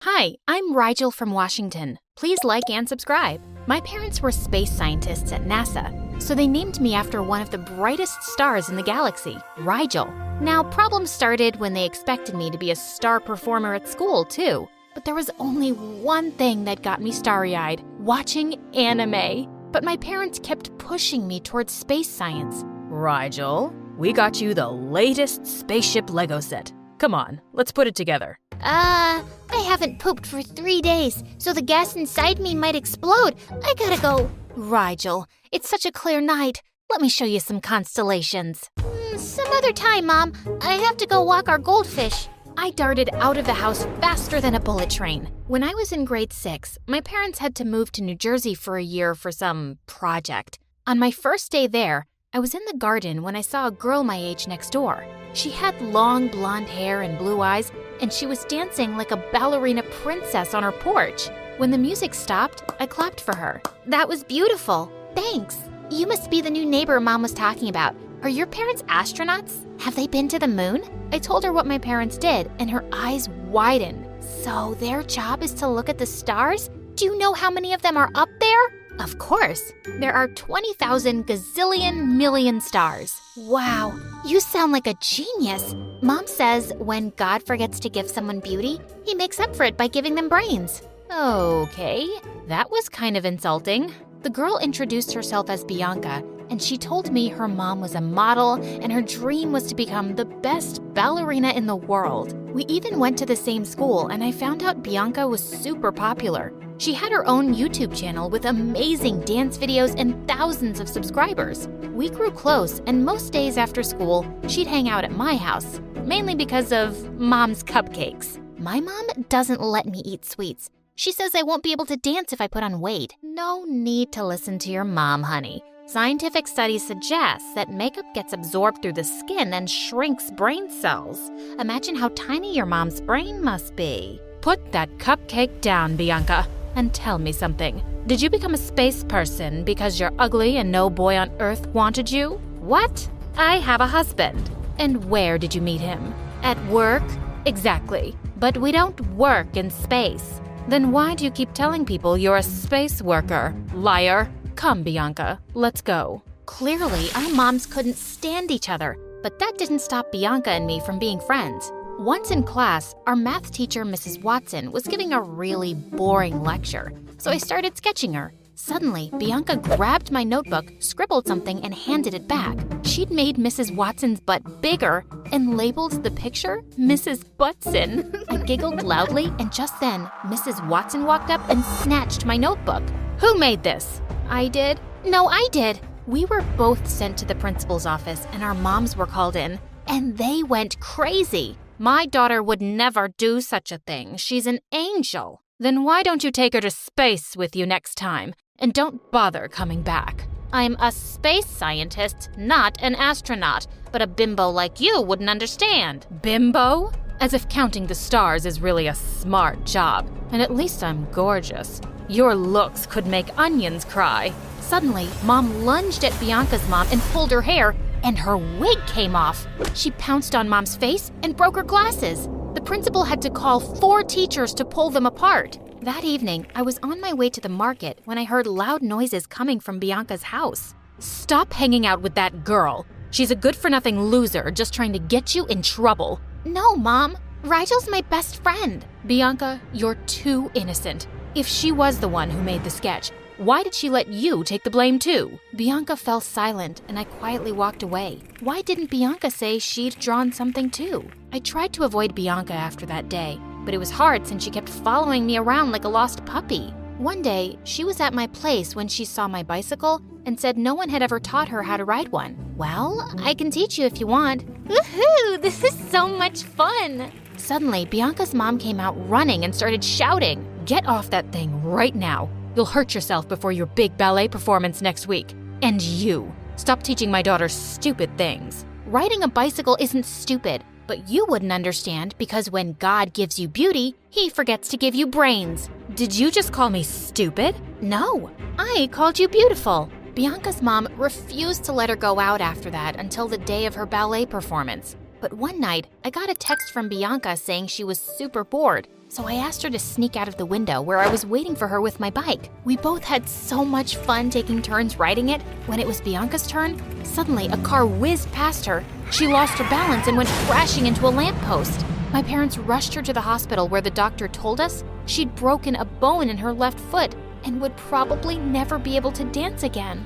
Hi, I'm 𝗕𝗔𝗦𝗬𝗘 from Washington. Please like and subscribe. My parents were space scientists at NASA, so they named me after one of the brightest stars in the galaxy, Rigel. Now, problems started when they expected me to be a star performer at school, too. But there was only one thing that got me starry-eyed, watching anime. But my parents kept pushing me towards space science. Rigel, we got you the latest spaceship Lego set. Come on, let's put it together. I haven't pooped for 3 days, so the gas inside me might explode. I gotta go. Rigel, it's such a clear night. Let me show you some constellations. Some other time, Mom. I have to go walk our goldfish. I darted out of the house faster than a bullet train. When I was in grade 6, my parents had to move to New Jersey for a year for some project. On my first day there, I was in the garden when I saw a girl my age next door. She had long blonde hair and blue eyes, and she was dancing like a ballerina princess on her porch. When the music stopped, I clapped for her. That was beautiful. Thanks. You must be the new neighbor Mom was talking about. Are your parents astronauts? Have they been to the moon? I told her what my parents did, and her eyes widened. So their job is to look at the stars? Do you know how many of them are up there? Of course. There are 20,000 gazillion million stars. Wow, you sound like a genius. Mom says when God forgets to give someone beauty, he makes up for it by giving them brains. Okay, that was kind of insulting. The girl introduced herself as Bianca, and she told me her mom was a model and her dream was to become the best ballerina in the world. We even went to the same school, and I found out Bianca was super popular. She had her own YouTube channel with amazing dance videos and thousands of subscribers. We grew close, and most days after school, she'd hang out at my house, mainly because of Mom's cupcakes. My mom doesn't let me eat sweets. She says I won't be able to dance if I put on weight. No need to listen to your mom, honey. Scientific studies suggest that makeup gets absorbed through the skin and shrinks brain cells. Imagine how tiny your mom's brain must be. Put that cupcake down, Bianca, and tell me something. Did you become a space person because you're ugly and no boy on Earth wanted you? What? I have a husband. And where did you meet him? At work? Exactly. But we don't work in space. Then why do you keep telling people you're a space worker? Liar. Come, Bianca, let's go. Clearly, our moms couldn't stand each other, but that didn't stop Bianca and me from being friends. Once in class, our math teacher, Mrs. Watson, was giving a really boring lecture, so I started sketching her. Suddenly, Bianca grabbed my notebook, scribbled something, and handed it back. She'd made Mrs. Watson's butt bigger and labeled the picture Mrs. Buttson. I giggled loudly, and just then, Mrs. Watson walked up and snatched my notebook. Who made this? I did? No, I did. We were both sent to the principal's office, and our moms were called in, and they went crazy. My daughter would never do such a thing. She's an angel. Then why don't you take her to space with you next time? And don't bother coming back. I'm a space scientist, not an astronaut, but a bimbo like you wouldn't understand. Bimbo? As if counting the stars is really a smart job. And at least I'm gorgeous. Your looks could make onions cry. Suddenly, Mom lunged at Bianca's mom and pulled her hair, and her wig came off. She pounced on Mom's face and broke her glasses. The principal had to call 4 teachers to pull them apart. That evening, I was on my way to the market when I heard loud noises coming from Bianca's house. Stop hanging out with that girl. She's a good-for-nothing loser just trying to get you in trouble. No, Mom. Rigel's my best friend. Bianca, you're too innocent. If she was the one who made the sketch, why did she let you take the blame too? Bianca fell silent, and I quietly walked away. Why didn't Bianca say she'd drawn something too? I tried to avoid Bianca after that day, but it was hard since she kept following me around like a lost puppy. One day, she was at my place when she saw my bicycle and said no one had ever taught her how to ride one. Well, I can teach you if you want. Woohoo! This is so much fun! Suddenly, Bianca's mom came out running and started shouting, "Get off that thing right now. You'll hurt yourself before your big ballet performance next week. And you, stop teaching my daughter stupid things. Riding a bicycle isn't stupid, but you wouldn't understand because when God gives you beauty, he forgets to give you brains." Did you just call me stupid? No, I called you beautiful. Bianca's mom refused to let her go out after that until the day of her ballet performance. But one night, I got a text from Bianca saying she was super bored so I asked her to sneak out of the window where I was waiting for her with my bike. We both had so much fun taking turns riding it. When it was Bianca's turn, suddenly a car whizzed past her. She lost her balance and went crashing into a lamppost. My parents rushed her to the hospital where the doctor told us she'd broken a bone in her left foot and would probably never be able to dance again.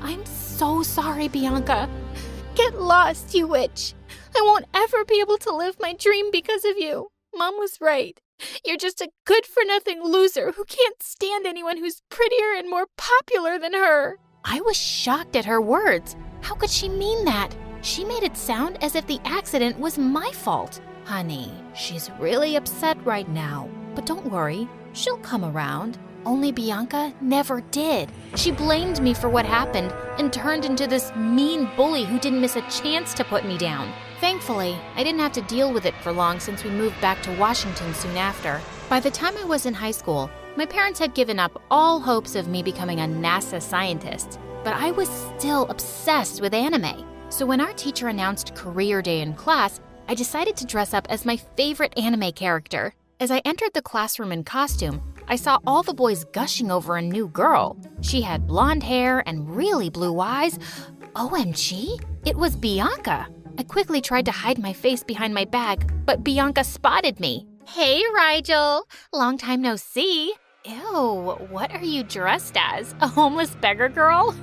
I'm so sorry, Bianca. Get lost, you witch. I won't ever be able to live my dream because of you. Mom was right. You're just a good-for-nothing loser who can't stand anyone who's prettier and more popular than her. I was shocked at her words. How could she mean that? She made it sound as if the accident was my fault. Honey, she's really upset right now. But don't worry, she'll come around. Only Bianca never did. She blamed me for what happened and turned into this mean bully who didn't miss a chance to put me down. Thankfully, I didn't have to deal with it for long since we moved back to Washington soon after. By the time I was in high school, my parents had given up all hopes of me becoming a NASA scientist, but I was still obsessed with anime. So when our teacher announced career day in class, I decided to dress up as my favorite anime character. As I entered the classroom in costume, I saw all the boys gushing over a new girl. She had blonde hair and really blue eyes. OMG, it was Bianca. I quickly tried to hide my face behind my bag, but Bianca spotted me. Hey, Rigel. Long time no see. Ew, what are you dressed as? A homeless beggar girl?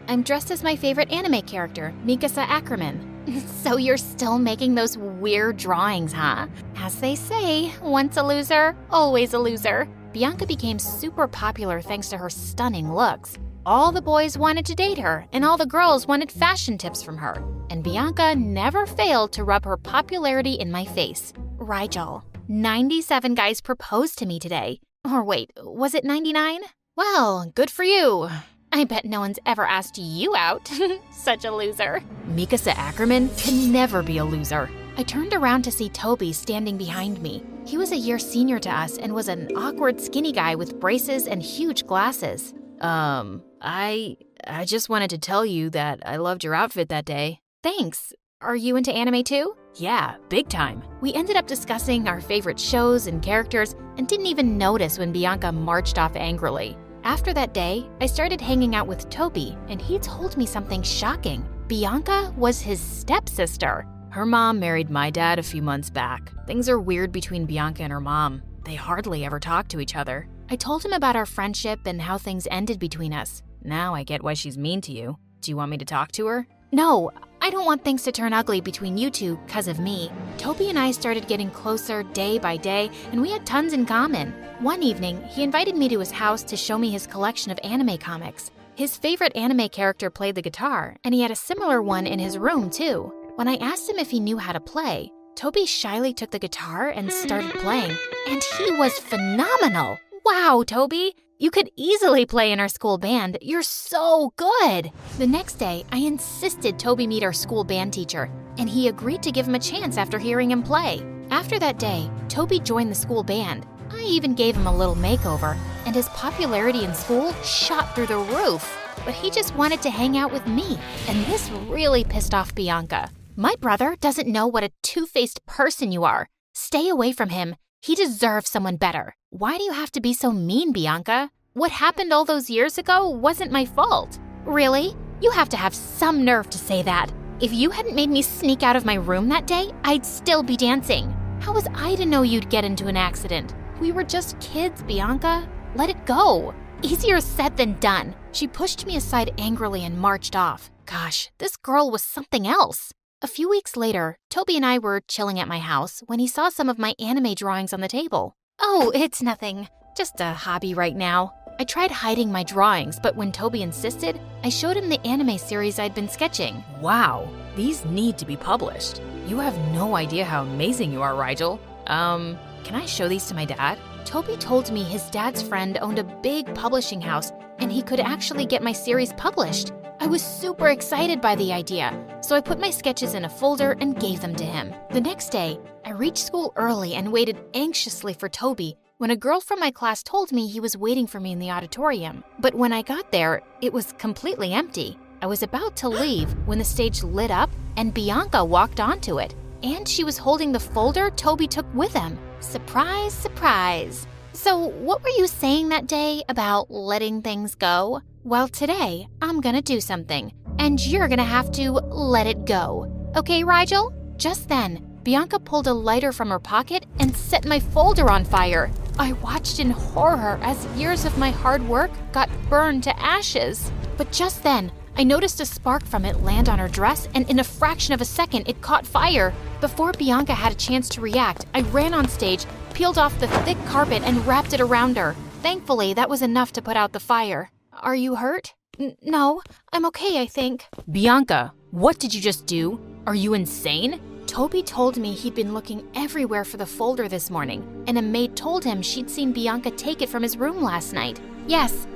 I'm dressed as my favorite anime character, 𝗕𝗔𝗦𝗧𝗓𝗏. So you're still making those weird drawings, huh? As they say, once a loser, always a loser. Bianca became super popular thanks to her stunning looks. All the boys wanted to date her, and all the girls wanted fashion tips from her. And Bianca never failed to rub her popularity in my face. Rigel, 97 guys proposed to me today. Or wait, was it 99? Well, good for you. I bet no one's ever asked you out. Such a loser. 𝗕𝗔𝗦𝗬𝗏 can never be a loser. I turned around to see Toby standing behind me. He was a year senior to us and was an awkward skinny guy with braces and huge glasses. I just wanted to tell you that I loved your outfit that day. Thanks. Are you into anime too? Yeah, big time. We ended up discussing our favorite shows and characters and didn't even notice when Bianca marched off angrily. After that day, I started hanging out with Toby, and he told me something shocking. Bianca was his stepsister. Her mom married my dad a few months back. Things are weird between Bianca and her mom. They hardly ever talk to each other. I told him about our friendship and how things ended between us. Now I get why she's mean to you. Do you want me to talk to her? No, I don't want things to turn ugly between you two because of me. Toby and I started getting closer day by day, and we had tons in common. One evening, he invited me to his house to show me his collection of anime comics. His favorite anime character played the guitar, and he had a similar one in his room too. When I asked him if he knew how to play, Toby shyly took the guitar and started playing, and he was phenomenal. Wow, Toby! You could easily play in our school band. You're so good! The next day, I insisted Toby meet our school band teacher, and he agreed to give him a chance after hearing him play. After that day, Toby joined the school band. I even gave him a little makeover, and his popularity in school shot through the roof. But he just wanted to hang out with me, and this really pissed off Bianca. My brother doesn't know what a two-faced person you are. Stay away from him. He deserves someone better. Why do you have to be so mean, Bianca? What happened all those years ago wasn't my fault. Really? You have to have some nerve to say that. If you hadn't made me sneak out of my room that day, I'd still be dancing. How was I to know you'd get into an accident? We were just kids, Bianca. Let it go. Easier said than done. She pushed me aside angrily and marched off. Gosh, this girl was something else. A few weeks later, Toby and I were chilling at my house when he saw some of my anime drawings on the table. Oh, it's nothing. Just a hobby right now. I tried hiding my drawings, but when Toby insisted, I showed him the anime series I'd been sketching. Wow, these need to be published. You have no idea how amazing you are, Rigel. Can I show these to my dad? Toby told me his dad's friend owned a big publishing house and he could actually get my series published. I was super excited by the idea, so I put my sketches in a folder and gave them to him. The next day, I reached school early and waited anxiously for Toby when a girl from my class told me he was waiting for me in the auditorium. But when I got there, it was completely empty. I was about to leave when the stage lit up and Bianca walked onto it. And she was holding the folder Toby took with him. Surprise, surprise. So what were you saying that day about letting things go? Well, today I'm gonna do something, and you're gonna have to let it go. Okay, Rigel? Just then, Bianca pulled a lighter from her pocket and set my folder on fire. I watched in horror as years of my hard work got burned to ashes. But just then, I noticed a spark from it land on her dress, and in a fraction of a second, it caught fire. Before Bianca had a chance to react, I ran on stage, peeled off the thick carpet, and wrapped it around her. Thankfully, that was enough to put out the fire. Are you hurt? No, I'm okay, I think. Bianca, what did you just do? Are you insane? Toby told me he'd been looking everywhere for the folder this morning, and a maid told him she'd seen Bianca take it from his room last night. Yes,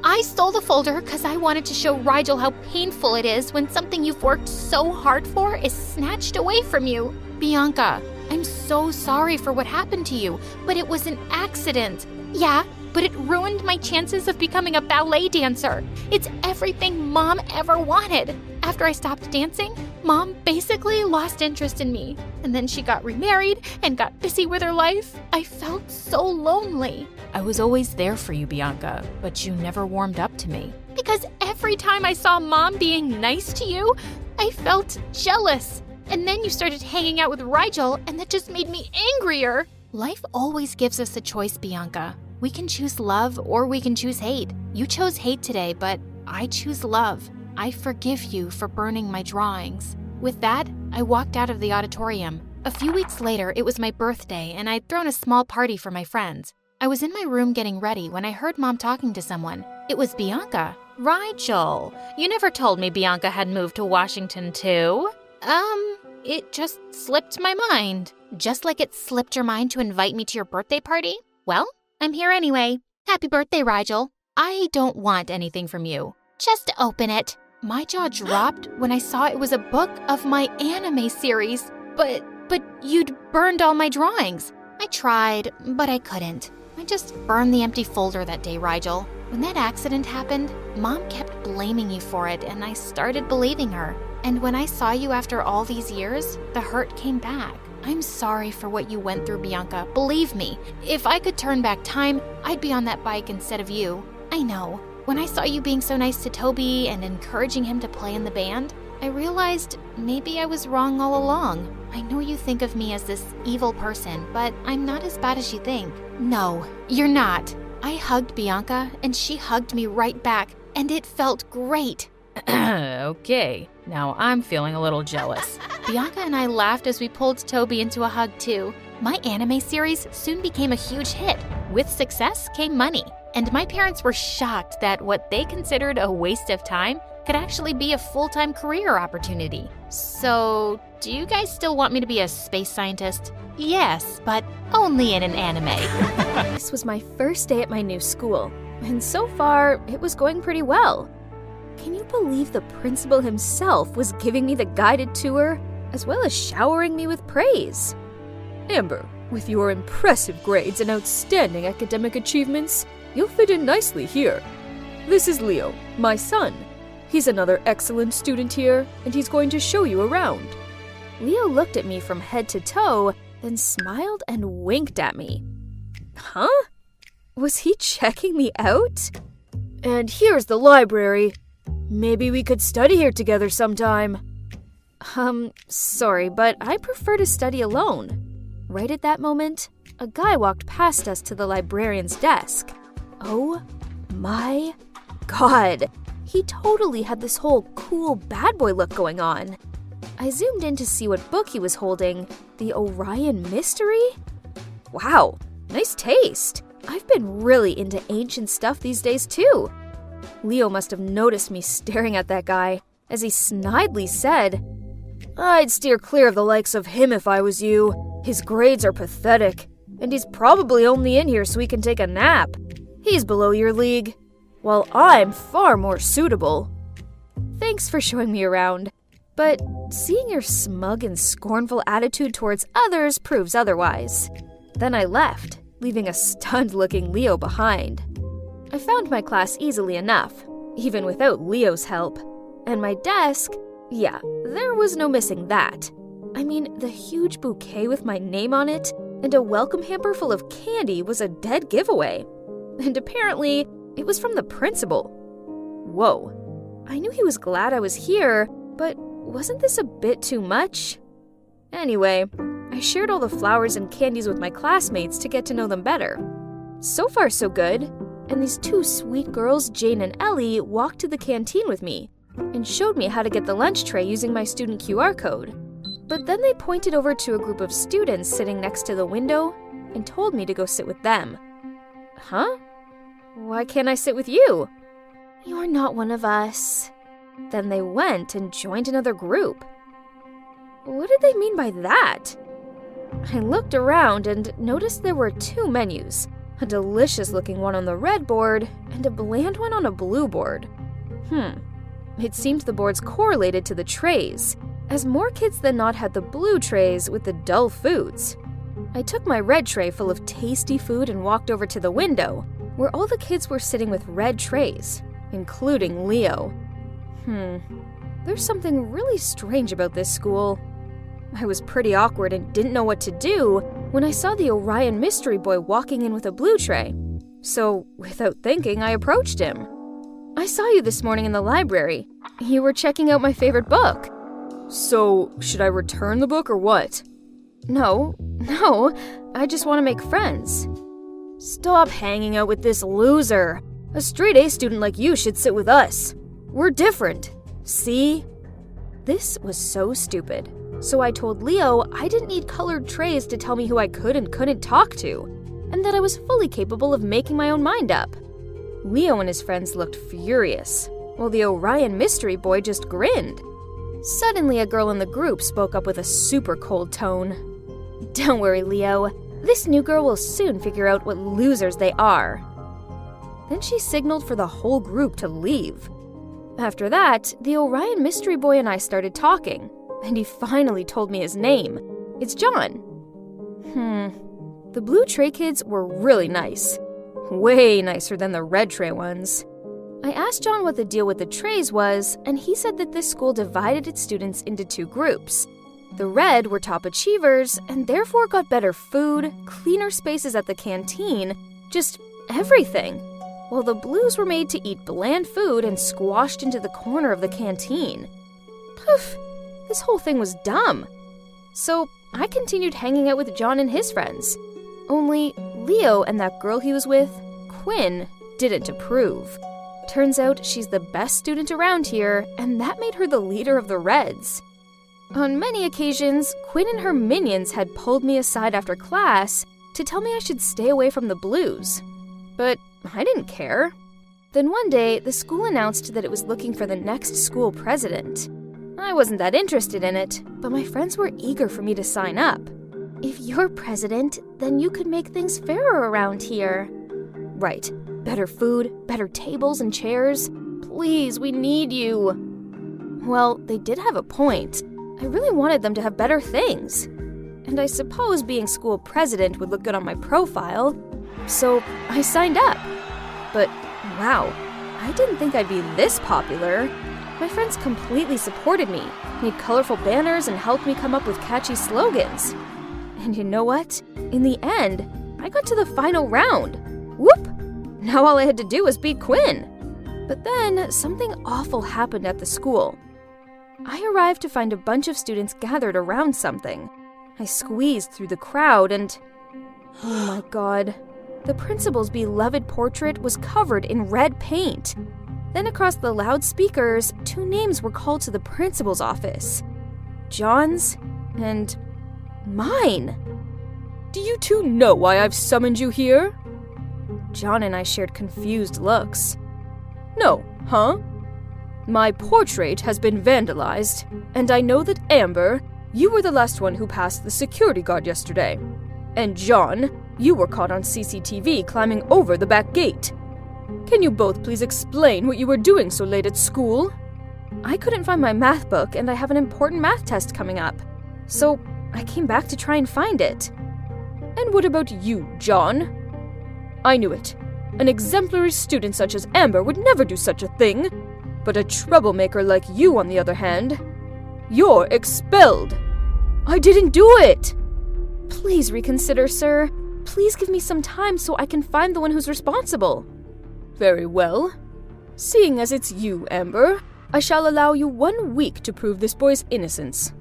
I stole the folder because I wanted to show Rigel how painful it is when something you've worked so hard for is snatched away from you. Bianca, I'm so sorry for what happened to you, but it was an accident. Yeah, but it ruined my chances of becoming a ballet dancer. It's everything Mom ever wanted. After I stopped dancing, Mom basically lost interest in me. And then she got remarried and got busy with her life. I felt so lonely. I was always there for you, Bianca, but you never warmed up to me. Because every time I saw Mom being nice to you, I felt jealous. And then you started hanging out with Rigel, and that just made me angrier. Life always gives us a choice, Bianca. We can choose love or we can choose hate. You chose hate today, but I choose love. I forgive you for burning my drawings. With that, I walked out of the auditorium. A few weeks later, it was my birthday, and I'd thrown a small party for my friends. I was in my room getting ready when I heard Mom talking to someone. It was Bianca. Rigel, you never told me Bianca had moved to Washington too. It just slipped my mind. Just like it slipped your mind to invite me to your birthday party? Well, I'm here anyway. Happy birthday, Rigel. I don't want anything from you. Just open it. My jaw dropped when I saw it was a book of my anime series. But you'd burned all my drawings. I tried, but I couldn't. I just burned the empty folder that day, Rigel. When that accident happened, Mom kept blaming you for it, and I started believing her. And when I saw you after all these years, the hurt came back. I'm sorry for what you went through, Bianca. Believe me, if I could turn back time, I'd be on that bike instead of you. I know. When I saw you being so nice to Toby and encouraging him to play in the band, I realized maybe I was wrong all along. I know you think of me as this evil person, but I'm not as bad as you think. No, you're not. I hugged Bianca, and she hugged me right back, and it felt great. Okay, now I'm feeling a little jealous. Bianca and I laughed as we pulled Toby into a hug too. My anime series soon became a huge hit. With success came money, and my parents were shocked that what they considered a waste of time could actually be a full-time career opportunity. So, do you guys still want me to be a space scientist? Yes, but only in an anime. This was my first day at my new school, and so far, it was going pretty well. Can you believe the principal himself was giving me the guided tour, as well as showering me with praise? Amber, with your impressive grades and outstanding academic achievements, you'll fit in nicely here. This is Leo, my son. He's another excellent student here, and he's going to show you around. Leo looked at me from head to toe, then smiled and winked at me. Huh? Was he checking me out? And here's the library. Maybe we could study here together sometime. Sorry, but I prefer to study alone. Right at that moment, a guy walked past us to the librarian's desk. Oh my God! He totally had this whole cool bad boy look going on. I zoomed in to see what book he was holding. The Orion Mystery? Wow, nice taste. I've been really into ancient stuff these days too. Leo must have noticed me staring at that guy, as he snidely said, I'd steer clear of the likes of him if I was you. His grades are pathetic, and he's probably only in here so he can take a nap. He's below your league, while I'm far more suitable. Thanks for showing me around, but seeing your smug and scornful attitude towards others proves otherwise. Then I left, leaving a stunned-looking Leo behind. I found my class easily enough, even without Leo's help. And my desk, yeah, there was no missing that. I mean, the huge bouquet with my name on it, and a welcome hamper full of candy was a dead giveaway. And apparently, it was from the principal. Whoa. I knew he was glad I was here, but wasn't this a bit too much? Anyway, I shared all the flowers and candies with my classmates to get to know them better. So far, so good. And these two sweet girls, Jane and Ellie, walked to the canteen with me and showed me how to get the lunch tray using my student QR code. But then they pointed over to a group of students sitting next to the window and told me to go sit with them. Huh? Why can't I sit with you? You're not one of us. Then they went and joined another group. What did they mean by that? I looked around and noticed there were two menus, a delicious-looking one on the red board and a bland one on a blue board. It seemed the boards correlated to the trays, as more kids than not had the blue trays with the dull foods. I took my red tray full of tasty food and walked over to the window, where all the kids were sitting with red trays, including Leo. There's something really strange about this school. I was pretty awkward and didn't know what to do when I saw the Orion mystery boy walking in with a blue tray. So, without thinking, I approached him. I saw you this morning in the library. You were checking out my favorite book. So, should I return the book or what? No, I just want to make friends. Stop hanging out with this loser. A straight A student like you should sit with us. We're different. See? This was so stupid. So I told Leo I didn't need colored trays to tell me who I could and couldn't talk to, and that I was fully capable of making my own mind up. Leo and his friends looked furious, while the Orion mystery boy just grinned. Suddenly, a girl in the group spoke up with a super cold tone. Don't worry, Leo. This new girl will soon figure out what losers they are. Then she signaled for the whole group to leave. After that, the Orion mystery boy and I started talking, and he finally told me his name. It's John. The blue tray kids were really nice. Way nicer than the red tray ones. I asked John what the deal with the trays was, and he said that this school divided its students into two groups. The red were top achievers, and therefore got better food, cleaner spaces at the canteen, just everything. While the blues were made to eat bland food and squashed into the corner of the canteen. Poof! This whole thing was dumb. So I continued hanging out with John and his friends. Only Leo and that girl he was with, Quinn, didn't approve. Turns out she's the best student around here, and that made her the leader of the Reds. On many occasions, Quinn and her minions had pulled me aside after class to tell me I should stay away from the blues. But I didn't care. Then one day, the school announced that it was looking for the next school president. I wasn't that interested in it, but my friends were eager for me to sign up. If you're president, then you could make things fairer around here. Right. Better food, better tables and chairs. Please, we need you. Well, they did have a point. I really wanted them to have better things. And I suppose being school president would look good on my profile. So I signed up. But wow, I didn't think I'd be this popular. My friends completely supported me, made colorful banners, and helped me come up with catchy slogans. And you know what? In the end, I got to the final round. Whoop! Now all I had to do was beat Quinn. But then something awful happened at the school. I arrived to find a bunch of students gathered around something. I squeezed through the crowd and... oh my god. The principal's beloved portrait was covered in red paint. Then across the loudspeakers, two names were called to the principal's office. John's and mine. Do you two know why I've summoned you here? John and I shared confused looks. No, huh? My portrait has been vandalized, and I know that Amber, you were the last one who passed the security guard yesterday. And John, you were caught on CCTV climbing over the back gate. Can you both please explain what you were doing so late at school? I couldn't find my math book, and I have an important math test coming up. So I came back to try and find it. And what about you, John? I knew it. An exemplary student such as Amber would never do such a thing. But a troublemaker like you, on the other hand, you're expelled. I didn't do it. Please reconsider, sir. Please give me some time so I can find the one who's responsible. Very well. Seeing as it's you, Amber, I shall allow you 1 week to prove this boy's innocence.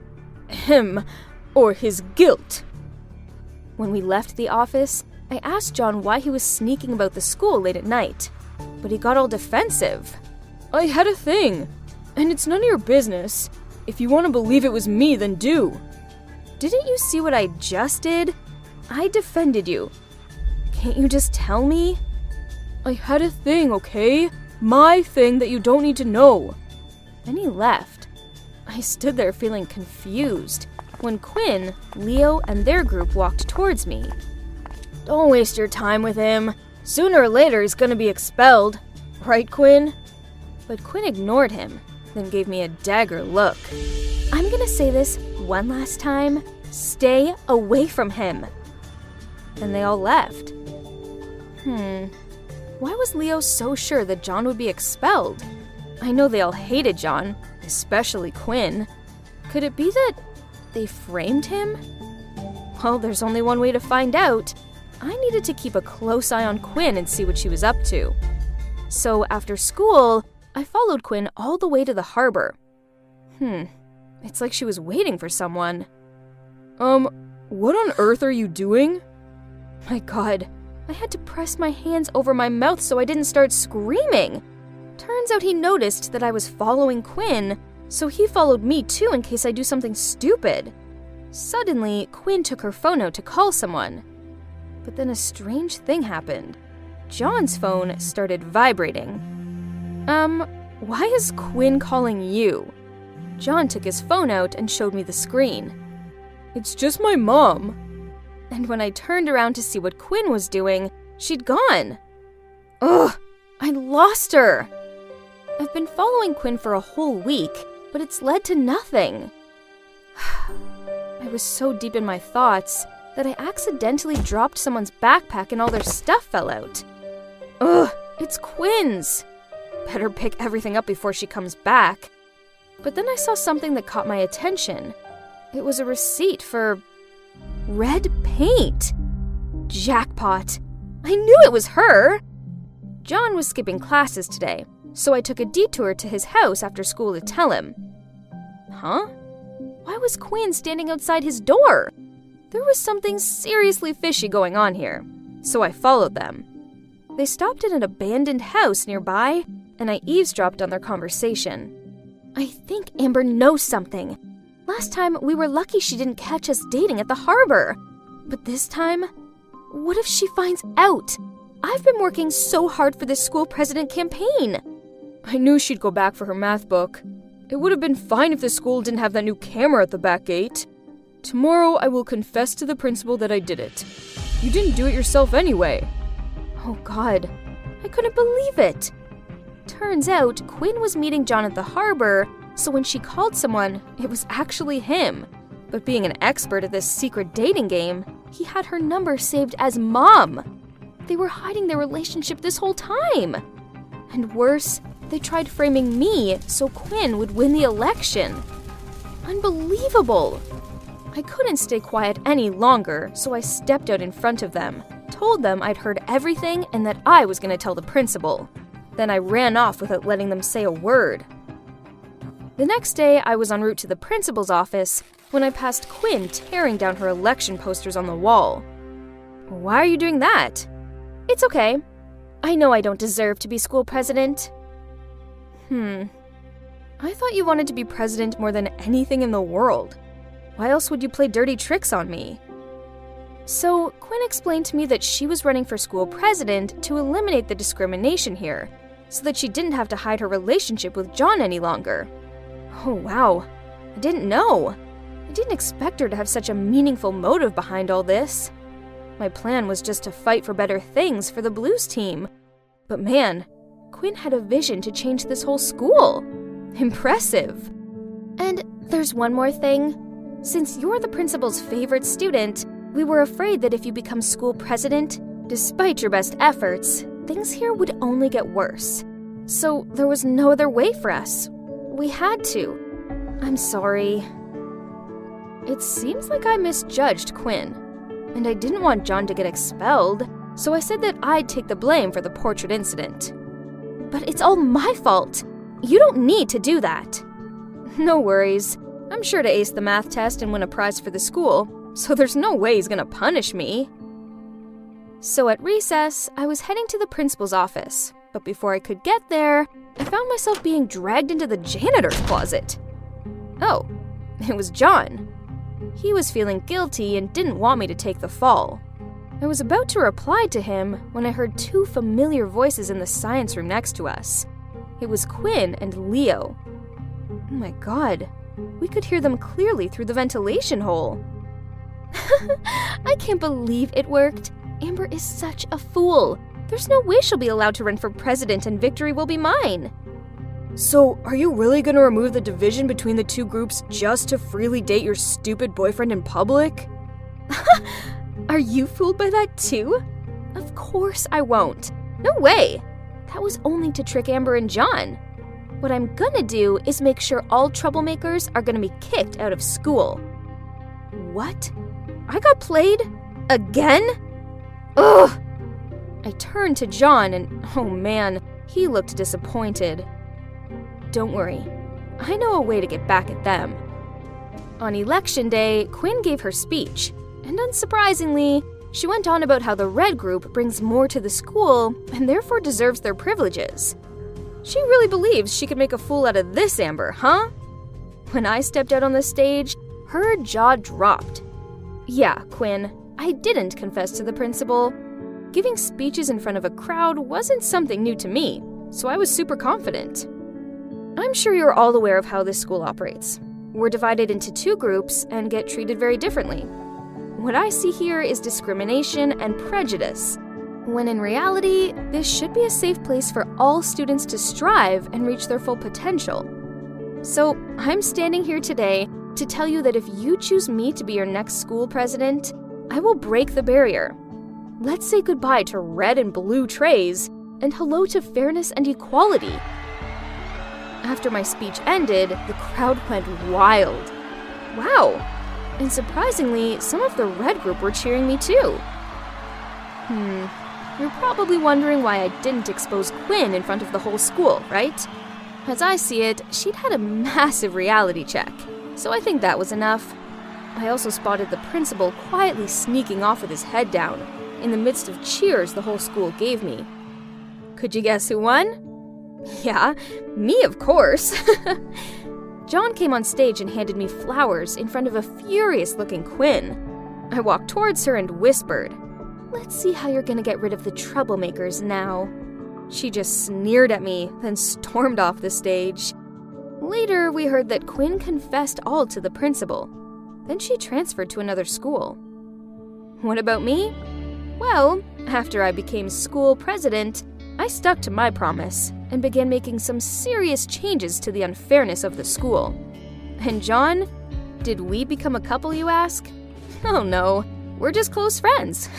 Or his guilt. When we left the office, I asked John why he was sneaking about the school late at night, but he got all defensive. I had a thing, and it's none of your business. If you want to believe it was me, then do. Didn't you see what I just did? I defended you. Can't you just tell me? I had a thing, okay? My thing that you don't need to know. Then he left. I stood there feeling confused when Quinn, Leo, and their group walked towards me. Don't waste your time with him. Sooner or later he's gonna be expelled. Right, Quinn? But Quinn ignored him, then gave me a dagger look. I'm gonna say this one last time. Stay away from him. And they all left. Why was Leo so sure that John would be expelled? I know they all hated John, especially Quinn. Could it be that they framed him? Well, there's only one way to find out. I needed to keep a close eye on Quinn and see what she was up to. So after school, I followed Quinn all the way to the harbor. It's like she was waiting for someone. What on earth are you doing? My God, I had to press my hands over my mouth so I didn't start screaming. Turns out he noticed that I was following Quinn, so he followed me too in case I do something stupid. Suddenly, Quinn took her phone out to call someone. But then a strange thing happened. John's phone started vibrating. Why is Quinn calling you? John took his phone out and showed me the screen. It's just my mom. And when I turned around to see what Quinn was doing, she'd gone. Ugh, I lost her. I've been following Quinn for a whole week, but it's led to nothing. I was so deep in my thoughts that I accidentally dropped someone's backpack and all their stuff fell out. Ugh, it's Quinn's. Better pick everything up before she comes back. But then I saw something that caught my attention. It was a receipt for red paint. Jackpot. I knew it was her. John was skipping classes today, so I took a detour to his house after school to tell him. Huh? Why was Quinn standing outside his door? There was something seriously fishy going on here, so I followed them. They stopped at an abandoned house nearby, and I eavesdropped on their conversation. I think Amber knows something. Last time, we were lucky she didn't catch us dating at the harbor. But this time, what if she finds out? I've been working so hard for this school president campaign. I knew she'd go back for her math book. It would have been fine if the school didn't have that new camera at the back gate. Tomorrow, I will confess to the principal that I did it. You didn't do it yourself anyway. Oh God, I couldn't believe it. Turns out, Quinn was meeting John at the harbor, so when she called someone, it was actually him. But being an expert at this secret dating game, he had her number saved as Mom. They were hiding their relationship this whole time. And worse, they tried framing me so Quinn would win the election. Unbelievable. I couldn't stay quiet any longer, so I stepped out in front of them, told them I'd heard everything and that I was going to tell the principal. Then I ran off without letting them say a word. The next day, I was en route to the principal's office when I passed Quinn tearing down her election posters on the wall. Why are you doing that? It's okay. I know I don't deserve to be school president. I thought you wanted to be president more than anything in the world. Why else would you play dirty tricks on me? So, Quinn explained to me that she was running for school president to eliminate the discrimination here, so that she didn't have to hide her relationship with John any longer. Oh wow, I didn't know. I didn't expect her to have such a meaningful motive behind all this. My plan was just to fight for better things for the Blues team. But man, Quinn had a vision to change this whole school. Impressive. And there's one more thing. Since you're the principal's favorite student, we were afraid that if you become school president, despite your best efforts, things here would only get worse. So there was no other way for us. We had to. I'm sorry. It seems like I misjudged Quinn. and I didn't want John to get expelled, so I said that I'd take the blame for the portrait incident. But it's all my fault. You don't need to do that. No worries. I'm sure to ace the math test and win a prize for the school, so there's no way he's gonna punish me. So at recess, I was heading to the principal's office, but before I could get there, I found myself being dragged into the janitor's closet. Oh, it was John. He was feeling guilty and didn't want me to take the fall. I was about to reply to him when I heard two familiar voices in the science room next to us. It was Quinn and Leo. Oh my god, we could hear them clearly through the ventilation hole. I can't believe it worked. Amber is such a fool. There's no way she'll be allowed to run for president and victory will be mine. So, are you really gonna remove the division between the two groups just to freely date your stupid boyfriend in public? Are you fooled by that too? Of course I won't. No way. That was only to trick Amber and John. What I'm gonna do is make sure all troublemakers are gonna be kicked out of school. What? I got played? Again? Ugh! I turned to John and, oh man, he looked disappointed. Don't worry, I know a way to get back at them. On election day, Quinn gave her speech, and unsurprisingly, she went on about how the red group brings more to the school and therefore deserves their privileges. She really believes she could make a fool out of this Amber, huh? When I stepped out on the stage, her jaw dropped. Yeah, Quinn, I didn't confess to the principal. Giving speeches in front of a crowd wasn't something new to me, so I was super confident. I'm sure you're all aware of how this school operates. We're divided into two groups and get treated very differently. What I see here is discrimination and prejudice, when in reality, this should be a safe place for all students to strive and reach their full potential. So, I'm standing here today to tell you that if you choose me to be your next school president, I will break the barrier. Let's say goodbye to red and blue trays, and hello to fairness and equality. After my speech ended, the crowd went wild. Wow! And surprisingly, some of the red group were cheering me too. You're probably wondering why I didn't expose Quinn in front of the whole school, right? As I see it, she'd had a massive reality check, so I think that was enough. I also spotted the principal quietly sneaking off with his head down, in the midst of cheers the whole school gave me. Could you guess who won? Yeah, me of course. John came on stage and handed me flowers in front of a furious-looking Quinn. I walked towards her and whispered, "Let's see how you're gonna get rid of the troublemakers now." She just sneered at me, then stormed off the stage. Later, we heard that Quinn confessed all to the principal. Then she transferred to another school. What about me? Well, after I became school president, I stuck to my promise and began making some serious changes to the unfairness of the school. And John, did we become a couple, you ask? Oh no, we're just close friends.